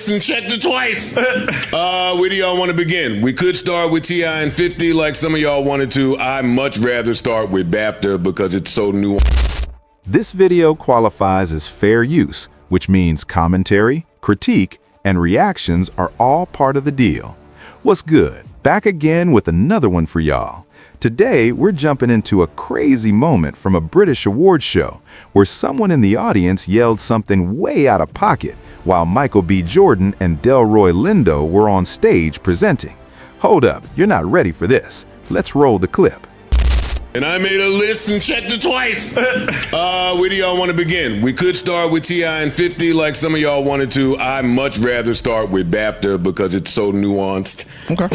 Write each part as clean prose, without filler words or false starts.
listen, checked it twice. Where do y'all want to begin? We could start with T.I. and 50 like some of y'all wanted to. I much rather start with BAFTA because it's so nuanced. This video qualifies as fair use, which means commentary, critique, and reactions are all part of the deal. What's good? Back again with another one for y'all. Today, we're jumping into a crazy moment from a British awards show where someone in the audience yelled something way out of pocket while Michael B. Jordan and Delroy Lindo were on stage presenting. Hold up, you're not ready for this. Let's roll the clip. And I made a list and checked it twice. Where do y'all want to begin? We could start with T.I. and 50 like some of y'all wanted to. I much rather start with BAFTA because it's so nuanced. Okay.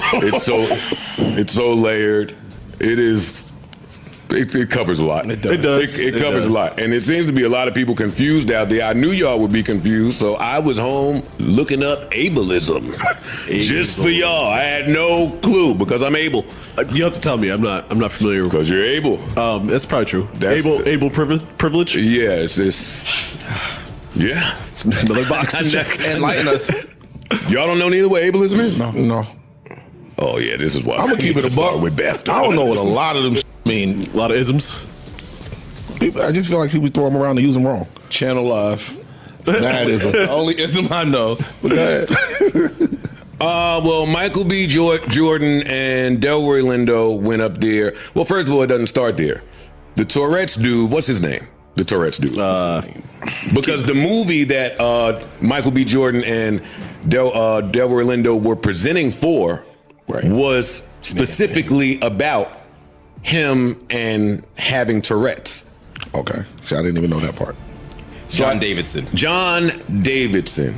It's so layered. It covers a lot. It does. It covers a lot. And it seems to be a lot of people confused out there. I knew y'all would be confused, so I was home looking up ableism. Just for y'all. I had no clue because I'm able. You have to tell me. I'm not familiar with. Because you're able. That's probably true. Able privilege? Yeah, it's another box to check. Enlighten us. Y'all don't know neither what ableism is? No. Oh yeah, this is why I'm gonna keep it a buck with BAFTA. I don't know what a lot of them mean. A lot of isms. I just feel like people throw them around and use them wrong. Channel Live. That is the only ism I know. But go ahead. Well, Michael B. Jordan and Delroy Lindo went up there. Well, first of all, it doesn't start there. The Tourette's dude, what's his name? The Tourette's dude. Because the movie that Michael B. Jordan and Delroy Lindo were presenting for was specifically about him and having Tourette's. Okay. See, I didn't even know that part. John Davidson.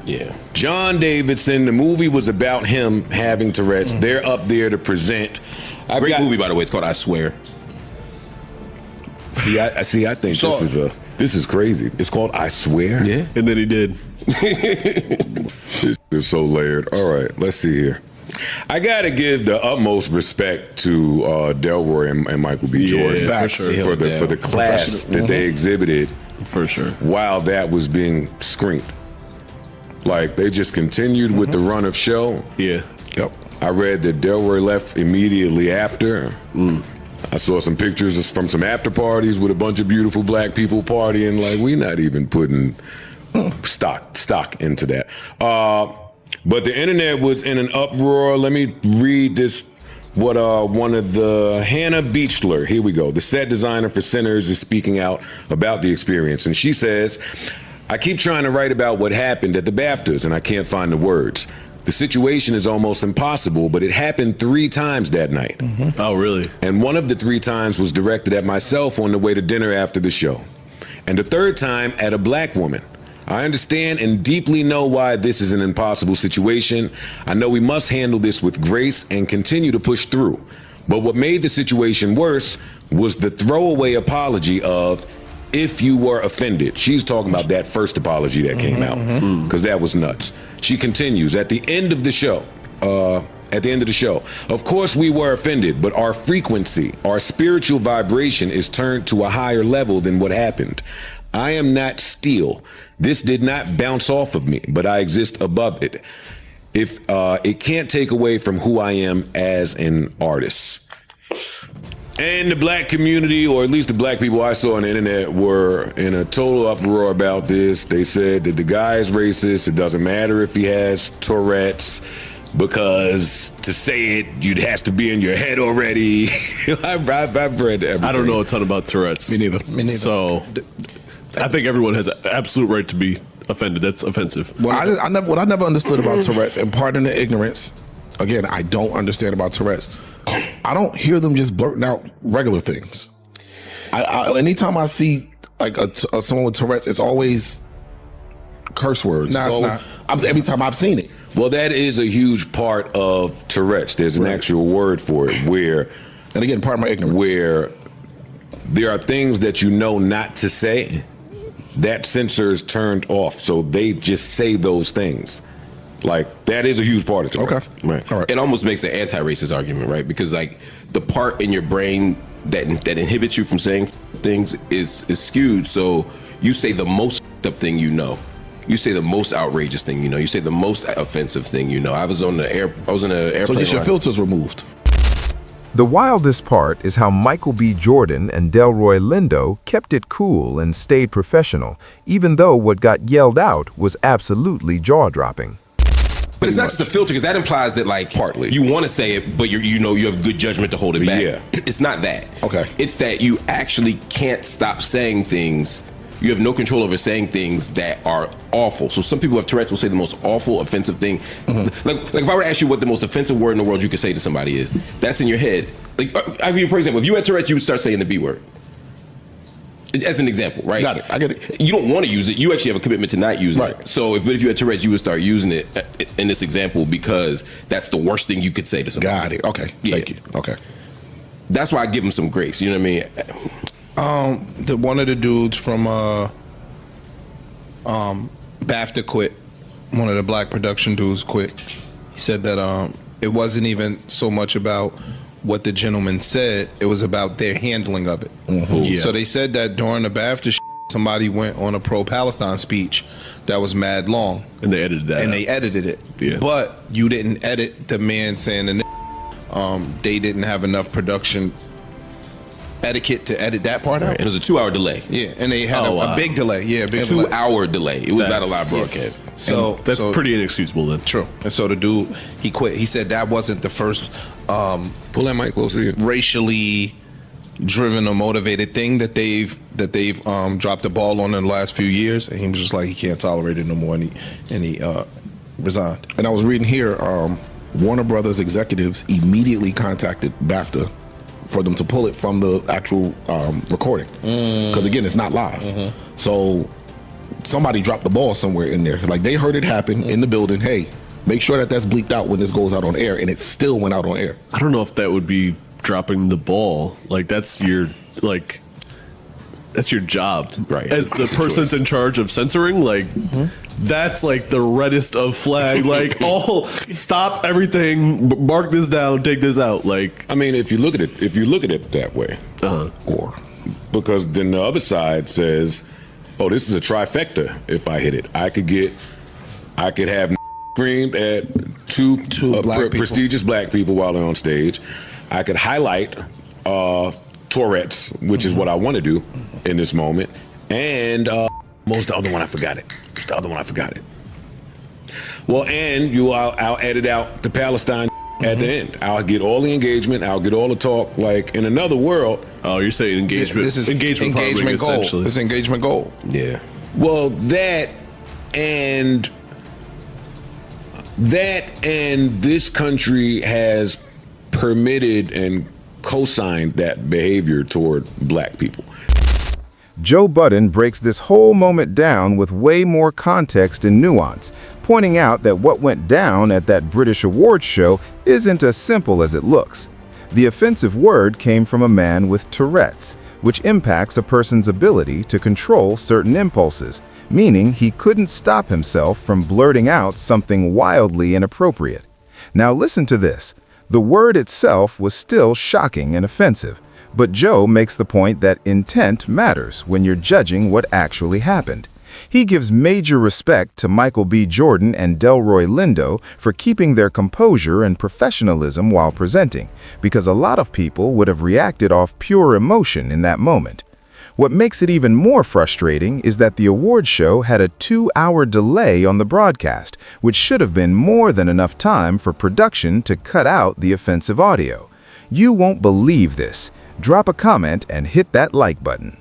Yeah. John Davidson, the movie was about him having Tourette's. They're up there to present. Great movie, by the way. It's called I Swear. See, I think this is crazy. It's called I Swear. Yeah. And then he did. It's so layered. All right, let's see here. I gotta give the utmost respect to Delroy and Michael B. Jordan for the class that they exhibited. For sure. While that was being screened. Like, they just continued with the run of show. Yeah. Yep. I read that Delroy left immediately after. I saw some pictures from some after parties with a bunch of beautiful black people partying. Like, we not even putting stock into that. But the internet was in an uproar. Let me read this. What one of the Hannah Beachler, here we go, the set designer for Sinners, is speaking out about the experience. And she says, I keep trying to write about what happened at the BAFTAs and I can't find the words. The situation is almost impossible, but it happened 3 times that night. Oh, really? And one of the 3 times was directed at myself on the way to dinner after the show. And the 3rd time at a black woman. I understand and deeply know why this is an impossible situation. I know we must handle this with grace and continue to push through. But what made the situation worse was the throwaway apology of, if you were offended. She's talking about that first apology that came out, because that was nuts. She continues, at the end of the show, of course we were offended, but our frequency, our spiritual vibration is turned to a higher level than what happened. I am not steel. This did not bounce off of me, but I exist above it. If it can't take away from who I am as an artist. And the black community, or at least the black people I saw on the internet, were in a total uproar about this. They said that the guy is racist. It doesn't matter if he has Tourette's, because to say it, you'd have to be in your head already. I've read everything. I don't know a ton about Tourette's. Me neither. So I think everyone has an absolute right to be offended. That's offensive. Well, what I never understood about Tourette's, and pardon the ignorance, again, I don't understand about Tourette's. I don't hear them just blurting out regular things. Anytime I see like someone with Tourette's, it's always curse words. No, it's not. Every time I've seen it. Well, that is a huge part of Tourette's. There's an actual word for it where, and again, pardon my ignorance, where there are things that you know not to say. That sensor is turned off, so they just say those things. Like, that is a huge part of Tourette's. Okay. Right. All right. It almost makes an anti-racist argument, right? Because, like, the part in your brain that inhibits you from saying things is skewed. So you say the most up thing you know. You say the most outrageous thing, you say the most offensive thing, I was in an airplane. So just your ride. filters removed. The wildest part is how Michael B. Jordan and Delroy Lindo kept it cool and stayed professional, even though what got yelled out was absolutely jaw-dropping. But it's not just the filter, because that implies that Partly. you want to say it, but you have good judgment to hold it back. Yeah. It's not that. Okay. It's that you actually can't stop saying things. You have no control over saying things that are awful. So some people who have Tourette's will say the most awful, offensive thing. Like if I were to ask you what the most offensive word in the world you could say to somebody is, that's in your head. Like, I mean, for example, if you had Tourette's, you would start saying the B word. As an example, right? Got it. I get it. You don't want to use it. You actually have a commitment to not using Right. it. So if you had Tourette's, you would start using it in this example because that's the worst thing you could say to somebody. Got it. Okay. Yeah. Thank you. Okay. That's why I give them some grace. You know what I mean? One of the dudes from BAFTA quit. One of the black production dudes quit. He said that it wasn't even so much about what the gentleman said, it was about their handling of it. Yeah. So they said that during the BAFTA somebody went on a pro-Palestine speech that was mad long. And they edited that. And out. they edited it. Yeah. But you didn't edit the man saying the they didn't have enough production etiquette to edit that part out. And it was a 2-hour delay. Yeah, and they had Oh, a wow. big delay. Yeah, big delay. 2-hour delay. It was not a live That's- broadcast. So That's so- pretty inexcusable then. true. And so the dude, he quit. He said that wasn't the first Pull that mic closer to you. racially driven or motivated thing that they've dropped the ball on in the last few years. And he was just like, he can't tolerate it no more, and he resigned. And I was reading here, Warner Brothers executives immediately contacted BAFTA for them to pull it from the actual recording. Because again, it's not live. So somebody dropped the ball somewhere in there. Like they heard it happen in the building. Hey, make sure that that's bleeped out when this goes out on air. And it still went out on air. I don't know if that would be dropping the ball. Like that's your job, Right. As the It's a person's choice. in charge of censoring, like that's like the reddest of flag. Like, oh, stop everything, mark this down, take this out. Like, I mean, if you look at it that way, or because then the other side says, "Oh, this is a trifecta. If I hit it, I could have screamed at two black people. prestigious black people while they're on stage. I could highlight Tourette's, which is what I want to do in this moment, and most the other one I forgot it. What's the other one I forgot it? Well, and I'll edit out the Palestine at the end. I'll get all the engagement. I'll get all the talk. Like in another world. oh, you're saying engagement. This is engagement farming, goal. essentially. It's engagement goal. Yeah. Well, that and this country has permitted and co-signed that behavior toward black people. Joe Budden breaks this whole moment down with way more context and nuance, pointing out that what went down at that British awards show isn't as simple as it looks. The offensive word came from a man with Tourette's, which impacts a person's ability to control certain impulses, meaning he couldn't stop himself from blurting out something wildly inappropriate. Now listen to this. The word itself was still shocking and offensive, but Joe makes the point that intent matters when you're judging what actually happened. He gives major respect to Michael B. Jordan and Delroy Lindo for keeping their composure and professionalism while presenting, because a lot of people would have reacted off pure emotion in that moment. What makes it even more frustrating is that the award show had a 2-hour delay on the broadcast, which should have been more than enough time for production to cut out the offensive audio. You won't believe this. Drop a comment and hit that like button.